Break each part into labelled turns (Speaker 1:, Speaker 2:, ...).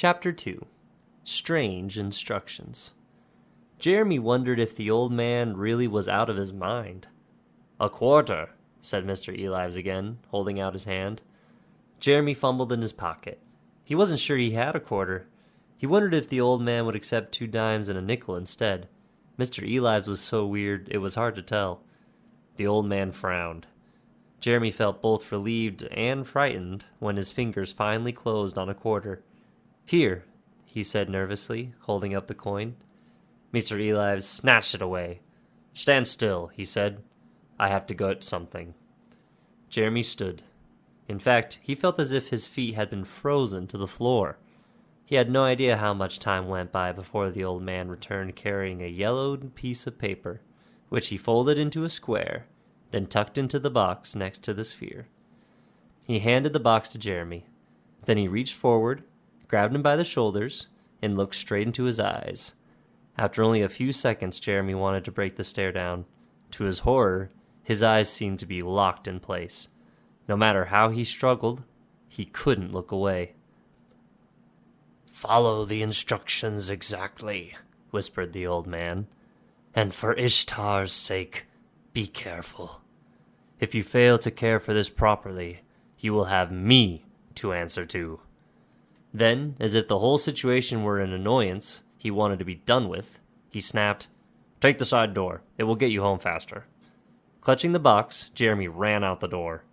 Speaker 1: Chapter 2. Strange Instructions. Jeremy wondered if the old man really was out of his mind. "A quarter," said Mr. Elives again, holding out his hand. Jeremy fumbled in his pocket. He wasn't sure he had a quarter. He wondered if the old man would accept 2 dimes and a nickel instead. Mr. Elives was so weird, it was hard to tell. The old man frowned. Jeremy felt both relieved and frightened when his fingers finally closed on a quarter. "Here," he said nervously, holding up the coin. Mr. Elives snatched it away. "Stand still," he said. "I have to get something." Jeremy stood. In fact, he felt as if his feet had been frozen to the floor. He had no idea how much time went by before the old man returned carrying a yellowed piece of paper, which he folded into a square, then tucked into the box next to the sphere. He handed the box to Jeremy. Then he reached forward, grabbed him by the shoulders, and looked straight into his eyes. After only a few seconds, Jeremy wanted to break the stare down. To his horror, his eyes seemed to be locked in place. No matter how he struggled, he couldn't look away. "Follow the instructions exactly," whispered the old man. "And for Ishtar's sake, be careful. If you fail to care for this properly, you will have me to answer to." Then, as if the whole situation were an annoyance he wanted to be done with, he snapped, "Take the side door. It will get you home faster." Clutching the box, Jeremy ran out the door.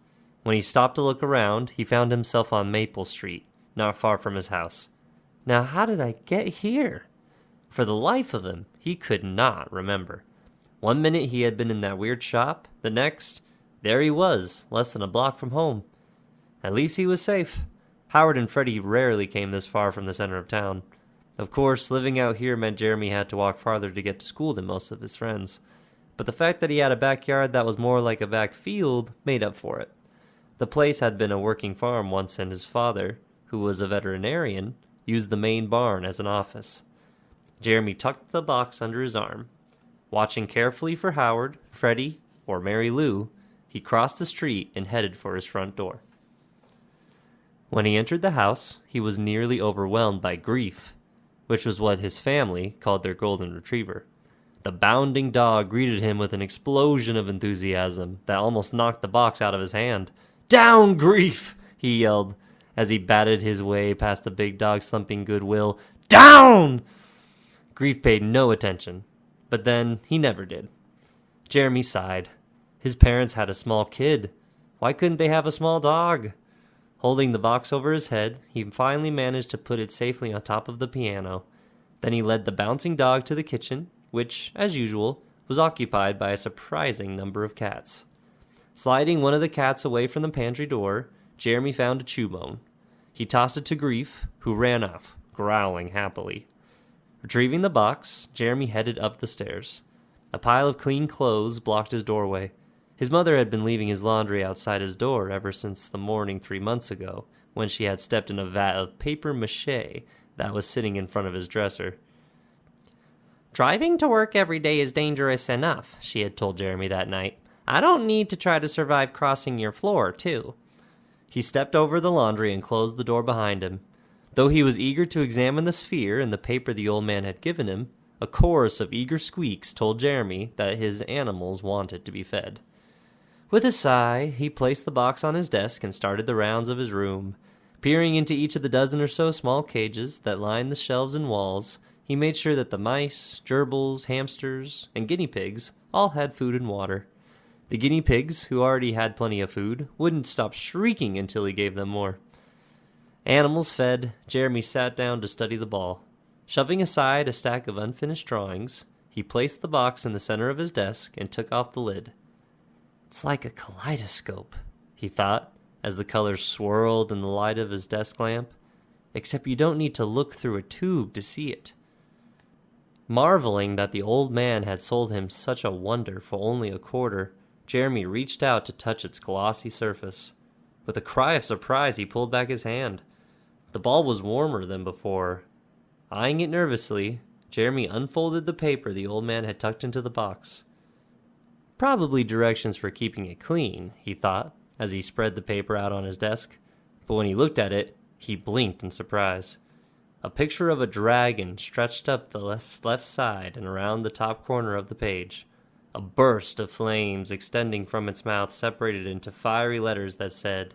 Speaker 1: When he stopped to look around, he found himself on Maple Street, not far from his house. Now how did I get here? For the life of him, he could not remember. One minute he had been in that weird shop, the next, there he was, less than a block from home. At least he was safe. Howard and Freddie rarely came this far from the center of town. Of course, living out here meant Jeremy had to walk farther to get to school than most of his friends. But the fact that he had a backyard that was more like a back field made up for it. The place had been a working farm once, and his father, who was a veterinarian, used the main barn as an office. Jeremy tucked the box under his arm. Watching carefully for Howard, Freddie, or Mary Lou, he crossed the street and headed for his front door. When he entered the house, he was nearly overwhelmed by grief, which was what his family called their golden retriever. The bounding dog greeted him with an explosion of enthusiasm that almost knocked the box out of his hand. "Down, Grief!" he yelled, as he batted his way past the big dog's thumping goodwill. "Down!" Grief paid no attention, but then he never did. Jeremy sighed. His parents had a small kid. Why couldn't they have a small dog? Holding the box over his head, he finally managed to put it safely on top of the piano. Then he led the bouncing dog to the kitchen, which, as usual, was occupied by a surprising number of cats. Sliding one of the cats away from the pantry door, Jeremy found a chew bone. He tossed it to Grief, who ran off, growling happily. Retrieving the box, Jeremy headed up the stairs. A pile of clean clothes blocked his doorway. His mother had been leaving his laundry outside his door ever since the morning 3 months ago, when she had stepped in a vat of papier-mâché that was sitting in front of his dresser. "Driving to work every day is dangerous enough," she had told Jeremy that night. "I don't need to try to survive crossing your floor, too." He stepped over the laundry and closed the door behind him. Though he was eager to examine the sphere and the paper the old man had given him, a chorus of eager squeaks told Jeremy that his animals wanted to be fed. With a sigh, he placed the box on his desk and started the rounds of his room. Peering into each of the dozen or so small cages that lined the shelves and walls, he made sure that the mice, gerbils, hamsters, and guinea pigs all had food and water. The guinea pigs, who already had plenty of food, wouldn't stop shrieking until he gave them more. Animals fed, Jeremy sat down to study the ball. Shoving aside a stack of unfinished drawings, he placed the box in the center of his desk and took off the lid. "It's like a kaleidoscope," he thought, as the colors swirled in the light of his desk lamp, "except you don't need to look through a tube to see it." Marveling that the old man had sold him such a wonder for only a quarter, Jeremy reached out to touch its glossy surface. With a cry of surprise, he pulled back his hand. The ball was warmer than before. Eyeing it nervously, Jeremy unfolded the paper the old man had tucked into the box. Probably directions for keeping it clean, he thought, as he spread the paper out on his desk. But when he looked at it, he blinked in surprise. A picture of a dragon stretched up the left side and around the top corner of the page. A burst of flames extending from its mouth separated into fiery letters that said,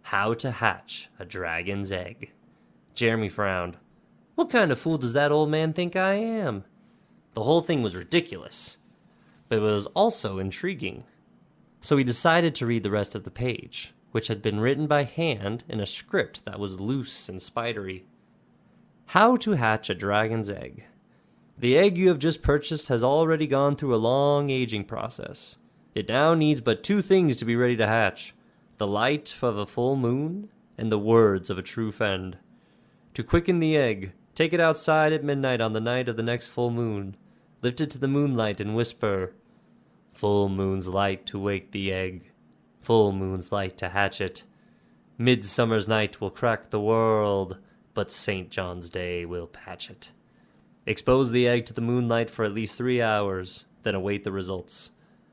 Speaker 1: "How to hatch a dragon's egg." Jeremy frowned. What kind of fool does that old man think I am? The whole thing was ridiculous, but it was also intriguing. So he decided to read the rest of the page, which had been written by hand in a script that was loose and spidery. How to hatch a dragon's egg. The egg you have just purchased has already gone through a long aging process. It now needs but two things to be ready to hatch: the light of a full moon and the words of a true friend. To quicken the egg, take it outside at midnight on the night of the next full moon. Lift it to the moonlight and whisper, "Full moon's light to wake the egg, full moon's light to hatch it. Midsummer's night will crack the world, but St. John's Day will patch it." Expose the egg to the moonlight for at least 3 hours, then await the results.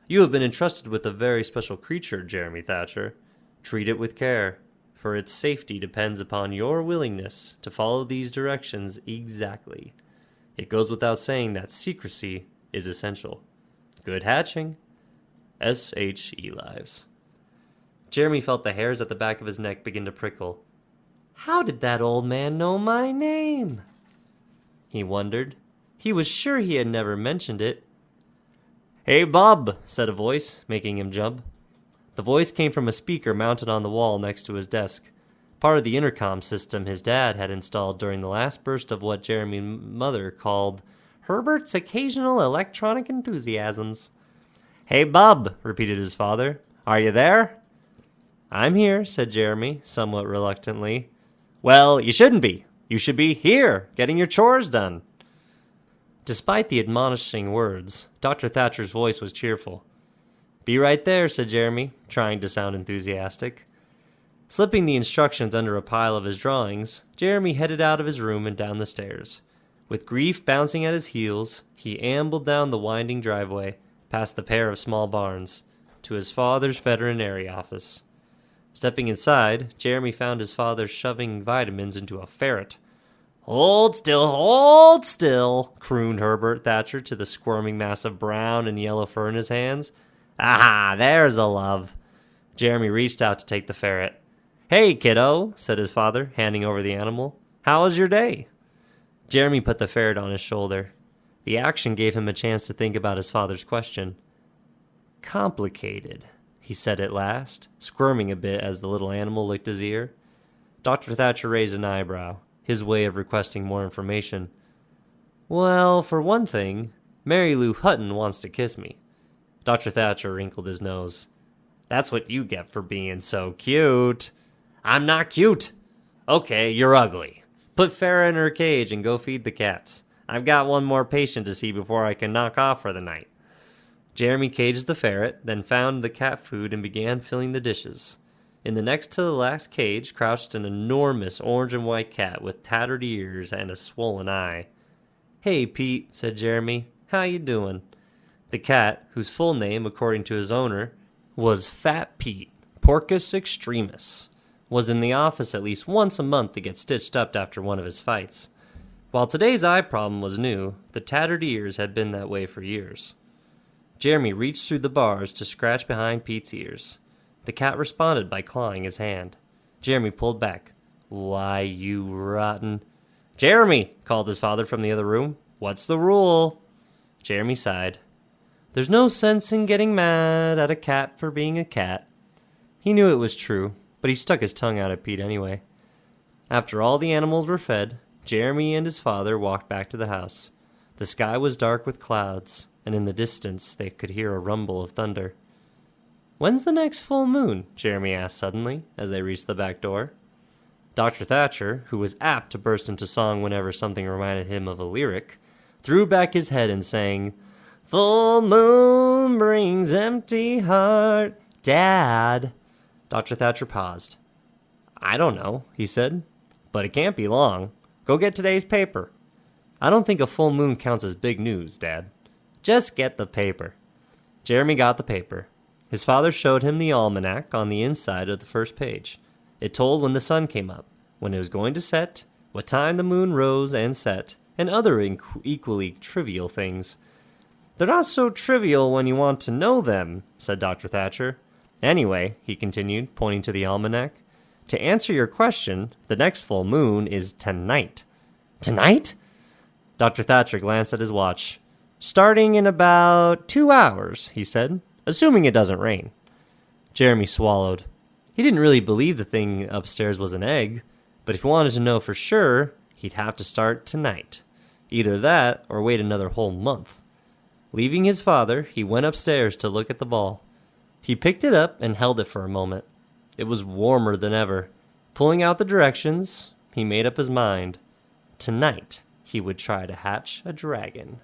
Speaker 1: You have been entrusted with a very special creature, Jeremy Thatcher. Treat it with care, for its safety depends upon your willingness to follow these directions exactly. It goes without saying that secrecy is essential. Good hatching. S.H.E. Lives. Jeremy felt the hairs at the back of his neck begin to prickle. How did that old man know my name? He wondered. He was sure he had never mentioned it. "Hey, Bob," said a voice, making him jump. The voice came from a speaker mounted on the wall next to his desk, part of the intercom system his dad had installed during the last burst of what Jeremy's mother called Herbert's occasional electronic enthusiasms. "Hey, Bob," repeated his father. "Are you there?" "I'm here," said Jeremy, somewhat reluctantly. "Well, you shouldn't be. You should be here, getting your chores done." Despite the admonishing words, Dr. Thatcher's voice was cheerful. "Be right there," said Jeremy, trying to sound enthusiastic. Slipping the instructions under a pile of his drawings, Jeremy headed out of his room and down the stairs. With grief bouncing at his heels, he ambled down the winding driveway, past the pair of small barns, to his father's veterinary office. Stepping inside, Jeremy found his father shoving vitamins into a ferret. Hold still, crooned Herbert Thatcher to the squirming mass of brown and yellow fur in his hands. "Aha, there's a love." Jeremy reached out to take the ferret. "Hey, kiddo," said his father, handing over the animal. "How was your day?" Jeremy put the ferret on his shoulder. The action gave him a chance to think about his father's question. "Complicated," he said at last, squirming a bit as the little animal licked his ear. Dr. Thatcher raised an eyebrow, his way of requesting more information. "Well, for one thing, Mary Lou Hutton wants to kiss me." Dr. Thatcher wrinkled his nose. "That's what you get for being so cute." "I'm not cute." "Okay, you're ugly. Put Farrah in her cage and go feed the cats. I've got one more patient to see before I can knock off for the night." Jeremy caged the ferret, then found the cat food and began filling the dishes. In the next to the last cage crouched an enormous orange and white cat with tattered ears and a swollen eye. "Hey, Pete," said Jeremy. "How you doing?" The cat, whose full name, according to his owner, was Fat Pete, Porcus Extremus, was in the office at least once a month to get stitched up after one of his fights. While today's eye problem was new, the tattered ears had been that way for years. Jeremy reached through the bars to scratch behind Pete's ears. The cat responded by clawing his hand. Jeremy pulled back. "Why, you rotten—" "Jeremy!" called his father from the other room. "What's the rule?" Jeremy sighed. There's no sense in getting mad at a cat for being a cat. He knew it was true, but he stuck his tongue out at Pete anyway. After all the animals were fed, Jeremy and his father walked back to the house. The sky was dark with clouds, and in the distance they could hear a rumble of thunder. "When's the next full moon?" Jeremy asked suddenly, as they reached the back door. Dr. Thatcher, who was apt to burst into song whenever something reminded him of a lyric, threw back his head and sang, "Full moon brings empty heart." "Dad." Dr. Thatcher paused. "I don't know," he said, "but it can't be long. Go get today's paper." "I don't think a full moon counts as big news, Dad." "Just get the paper." Jeremy got the paper. His father showed him the almanac on the inside of the first page. It told when the sun came up, when it was going to set, what time the moon rose and set, and other equally trivial things. "They're not so trivial when you want to know them," said Dr. Thatcher. "Anyway," he continued, pointing to the almanac, "to answer your question, the next full moon is tonight." "Tonight?" Dr. Thatcher glanced at his watch. "Starting in about 2 hours," he said, "assuming it doesn't rain." Jeremy swallowed. He didn't really believe the thing upstairs was an egg, but if he wanted to know for sure, he'd have to start tonight. Either that, or wait another whole month. Leaving his father, he went upstairs to look at the ball. He picked it up and held it for a moment. It was warmer than ever. Pulling out the directions, he made up his mind. Tonight, he would try to hatch a dragon.